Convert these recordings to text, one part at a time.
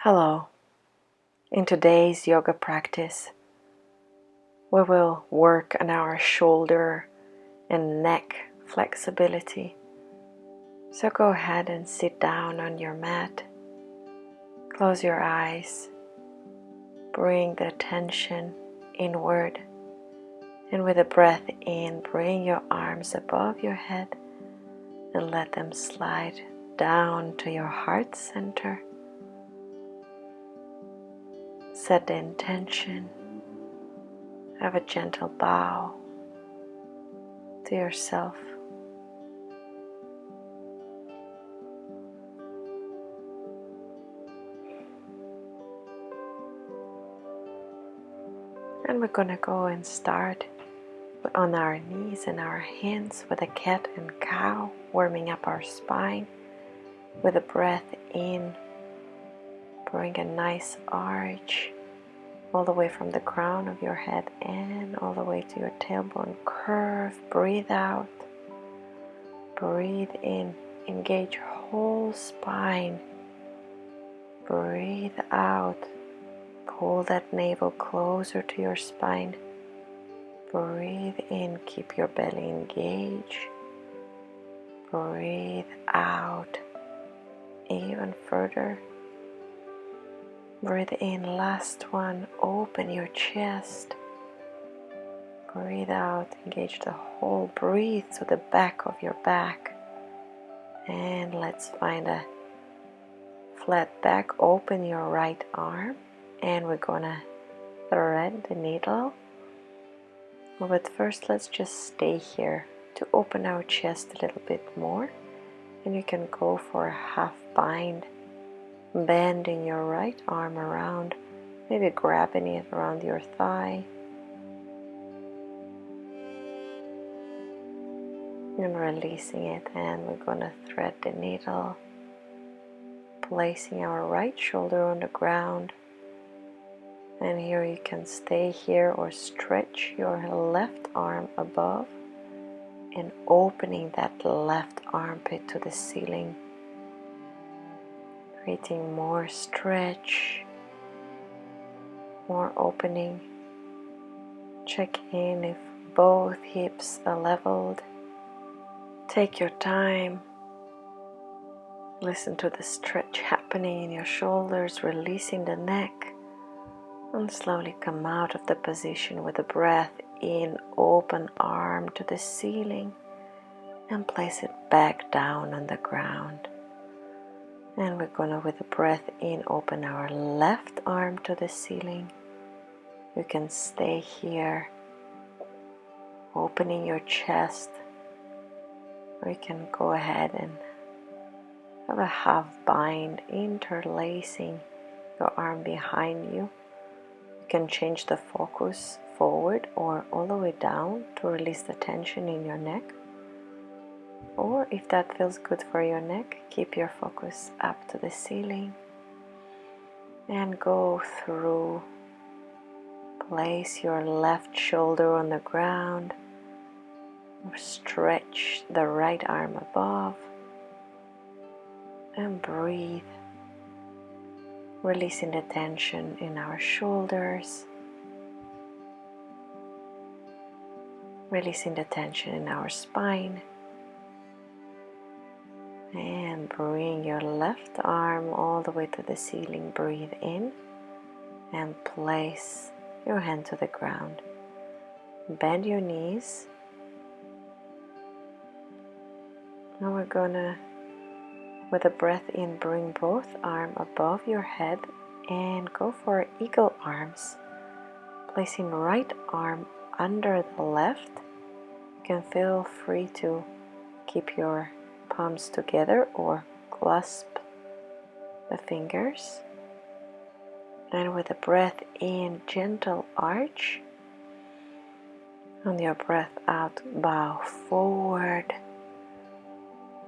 Hello. In today's yoga practice, we will work on our shoulder and neck flexibility. So go ahead and sit down on your mat. Close your eyes. Bring the attention inward. And with a breath in, bring your arms above your head and let them slide down to your heart center. Set the intention. Have a gentle bow to yourself. And we're gonna go and start on our knees and our hands with a cat and cow, warming up our spine. With a breath in, bring a nice arch all the way from the crown of your head and all the way to your tailbone. Curve, breathe out, breathe in, engage your whole spine. Breathe out, pull that navel closer to your spine. Breathe in, keep your belly engaged. Breathe out, even further. Breathe in, last one, open your chest. Breathe out, engage the whole, breathe to the back of your back. And let's find a flat back, open your right arm. And we're gonna thread the needle. But first let's just stay here to open our chest a little bit more. And you can go for a half bind, bending your right arm around, maybe grabbing it around your thigh. And releasing it, and we're gonna thread the needle, placing our right shoulder on the ground. And here you can stay here or stretch your left arm above and opening that left armpit to the ceiling, creating more stretch, more opening. Check in if both hips are leveled. Take your time. Listen to the stretch happening in your shoulders, releasing the neck. And slowly come out of the position with a breath in, open arm to the ceiling and place it back down on the ground. And we're gonna, with a breath in, open our left arm to the ceiling. You can stay here, opening your chest, or you can go ahead and have a half bind, interlacing your arm behind you. You can change the focus forward or all the way down to release the tension in your neck. Or if that feels good for your neck, keep your focus up to the ceiling and go through. Place your left shoulder on the ground. Stretch the right arm above and breathe. Releasing the tension in our shoulders, releasing the tension in our spine, and bring your left arm all the way to the ceiling. Breathe in and place your hand to the ground. Bend your knees. Now we're gonna, with a breath in, bring both arms above your head and go for eagle arms. Placing right arm under the left. You can feel free to keep your palms together or clasp the fingers. And with a breath in, gentle arch. On your breath out, bow forward.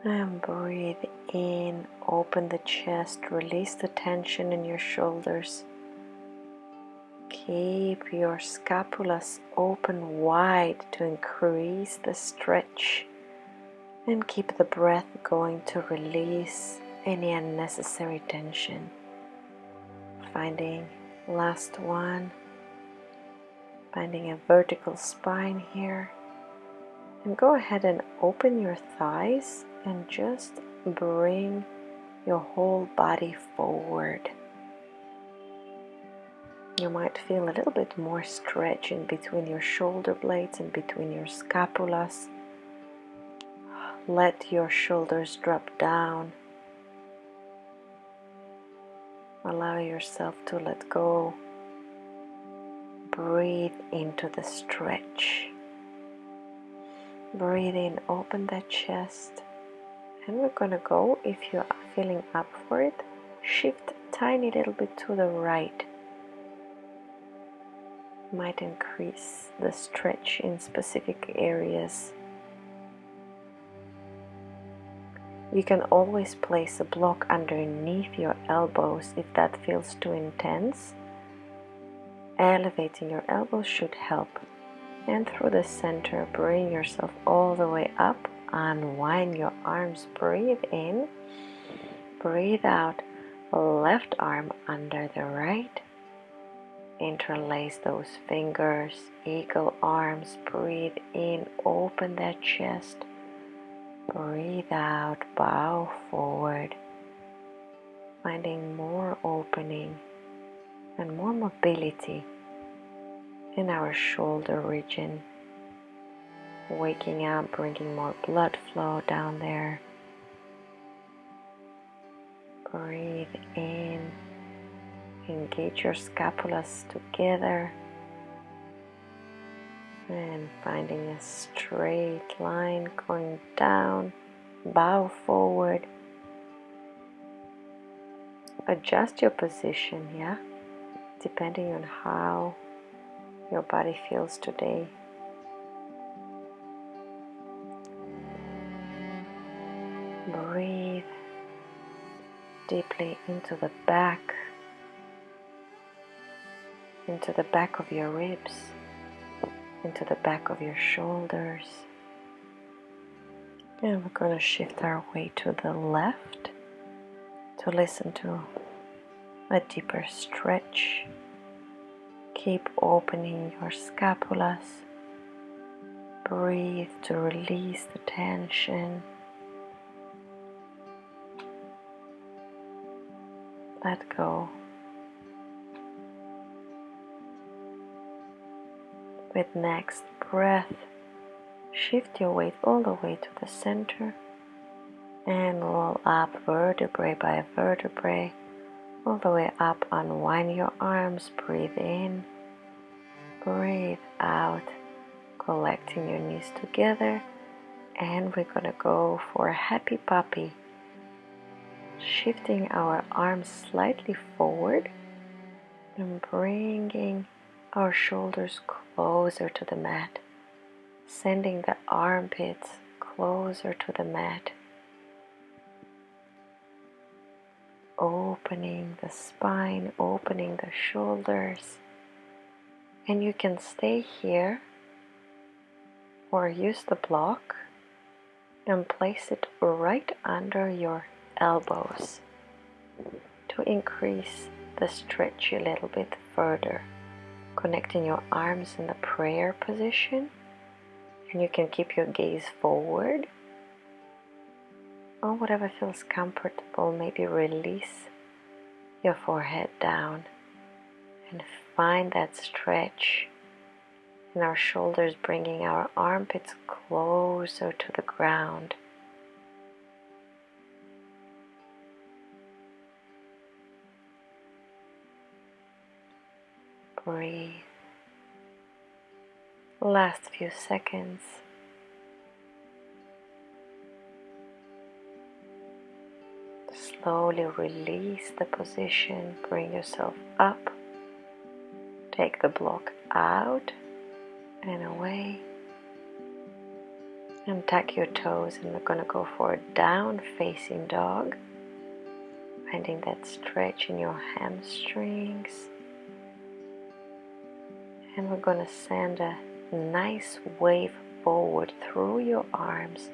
And breathe in, open the chest, release the tension in your shoulders. Keep your scapulas open wide to increase the stretch. And keep the breath going to release any unnecessary tension. finding last one, finding a vertical spine here. And go ahead and open your thighs and just bring your whole body forward. You might feel a little bit more stretch in between your shoulder blades and between your scapulas. Let your shoulders drop down. Allow yourself to let go. Breathe into the stretch. Breathe in, open that chest. And we're going to go, if you're feeling up for it, shift a tiny little bit to the right. Might increase the stretch in specific areas. You can always place a block underneath your elbows if that feels too intense. Elevating your elbows should help. And through the center, bring yourself all the way up. Unwind your arms. Breathe in. Breathe out. Left arm under the right. Interlace those fingers. Eagle arms. Breathe in. Open that chest. Breathe out, bow forward, finding more opening and more mobility in our shoulder region. Waking up, bringing more blood flow down there. Breathe in, engage your scapulas together. And finding a straight line going down, bow forward. Adjust your position, yeah? Depending on how your body feels today. Breathe deeply into the back of your ribs, into the back of your shoulders. And we're going to shift our way to the left to listen to a deeper stretch. Keep opening your scapulas. Breathe to release the tension. Let go. With next breath, shift your weight all the way to the center and roll up vertebrae by vertebrae all the way up. Unwind your arms, breathe in, breathe out, collecting your knees together, and we're gonna go for a happy puppy. Shifting our arms slightly forward and bringing our shoulders closer to the mat, sending the armpits closer to the mat, opening the spine, opening the shoulders. And you can stay here or use the block and place it right under your elbows to increase the stretch a little bit further. Connecting your arms in the prayer position, and you can keep your gaze forward or whatever feels comfortable. Maybe release your forehead down and find that stretch in our shoulders, bringing our armpits closer to the ground. Breathe. Last few seconds. Slowly release the position, bring yourself up, take the block out and away, and tuck your toes, and we're going to go for a down facing dog, finding that stretch in your hamstrings. And we're going to send a nice wave forward through your arms,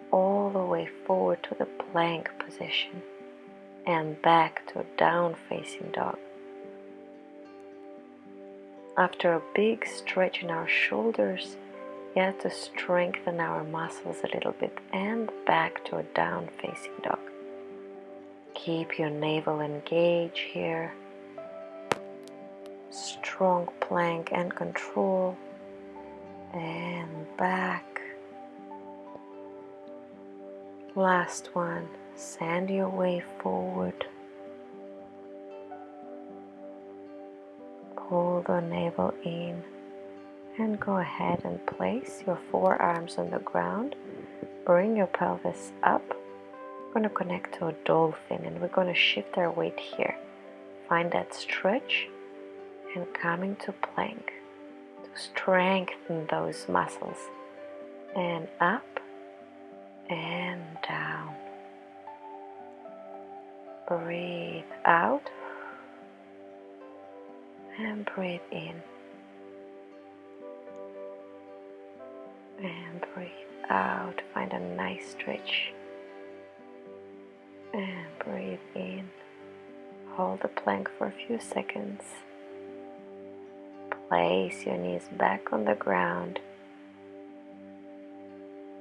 all the way forward to the plank position and back to a down facing dog. After a big stretch in our shoulders, we have to strengthen our muscles a little bit and back to a down facing dog. Keep your navel engaged here. Strong plank and control. And back. Last one. Send your way forward. Pull the navel in. And go ahead and place your forearms on the ground. Bring your pelvis up. We're going to connect to a dolphin and we're going to shift our weight here. Find that stretch and come into plank to strengthen those muscles. And up and down. Breathe out and breathe in. And breathe out. Find a nice stretch. And breathe in. Hold the plank for a few seconds. Place your knees back on the ground.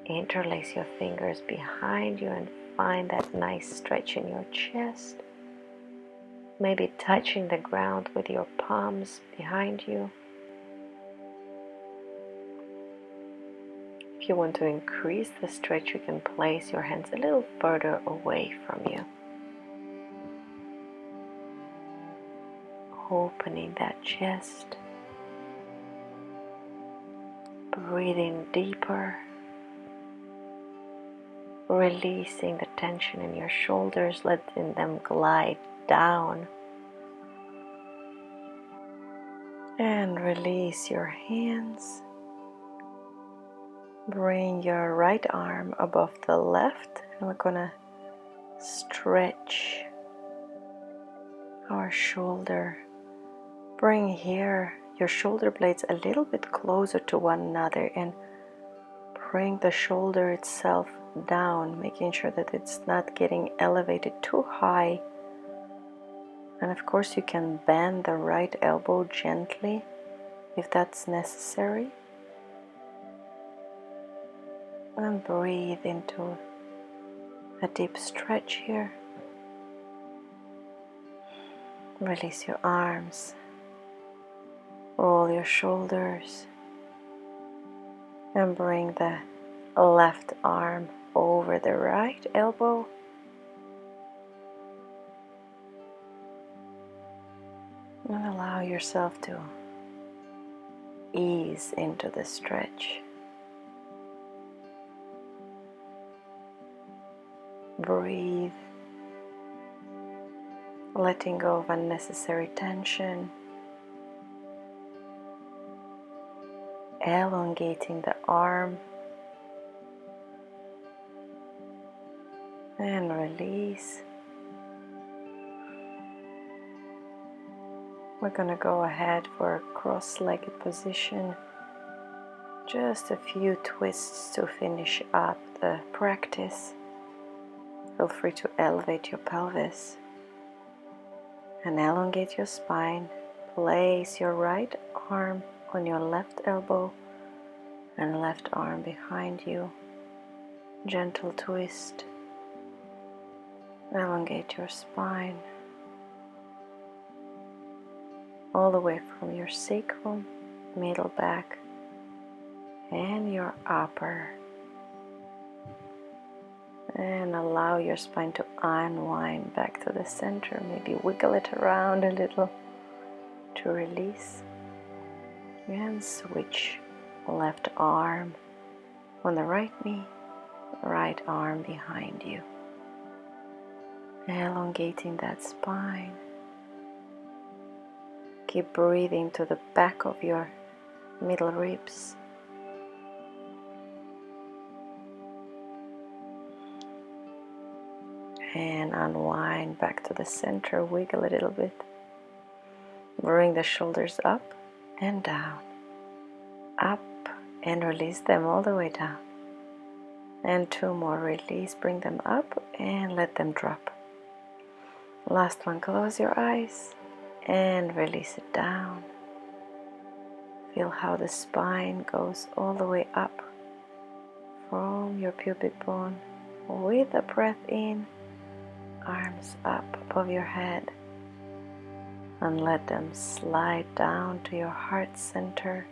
Interlace your fingers behind you and find that nice stretch in your chest. Maybe touching the ground with your palms behind you. If you want to increase the stretch, you can place your hands a little further away from you. Opening that chest. Breathing deeper. Releasing the tension in your shoulders, letting them glide down. And release your hands. Bring your right arm above the left, and we're gonna stretch our shoulder. Bring here your shoulder blades a little bit closer to one another and bring the shoulder itself down, making sure that it's not getting elevated too high. And of course you can bend the right elbow gently if that's necessary. And breathe into a deep stretch here. Release your arms. Roll your shoulders. And bring the left arm over the right elbow. And allow yourself to ease into the stretch. Breathe, letting go of unnecessary tension, elongating the arm, and release. We're going to go ahead for a cross-legged position. Just a few twists to finish up the practice. Feel free to elevate your pelvis and elongate your spine. Place your right arm on your left elbow and left arm behind you. Gentle twist. Elongate your spine all the way from your sacrum, middle back, and your upper. And allow your spine to unwind back to the center. Maybe wiggle it around a little to release. And switch left arm on the right knee, right arm behind you. Elongating that spine. Keep breathing to the back of your middle ribs. And unwind back to the center, wiggle a little bit. Bring the shoulders up and down, up and release them all the way down. And two more, release, bring them up and let them drop. Last one, close your eyes and release it down. Feel how the spine goes all the way up from your pubic bone with a breath in, arms up above your head, and let them slide down to your heart center.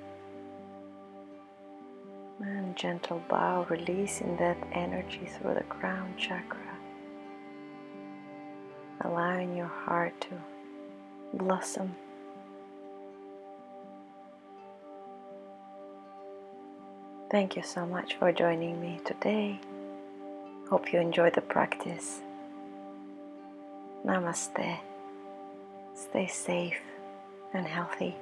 And gentle bow, releasing that energy through the crown chakra, allowing your heart to blossom. Thank you so much for joining me today. Hope you enjoyed the practice. Namaste. Stay safe and healthy.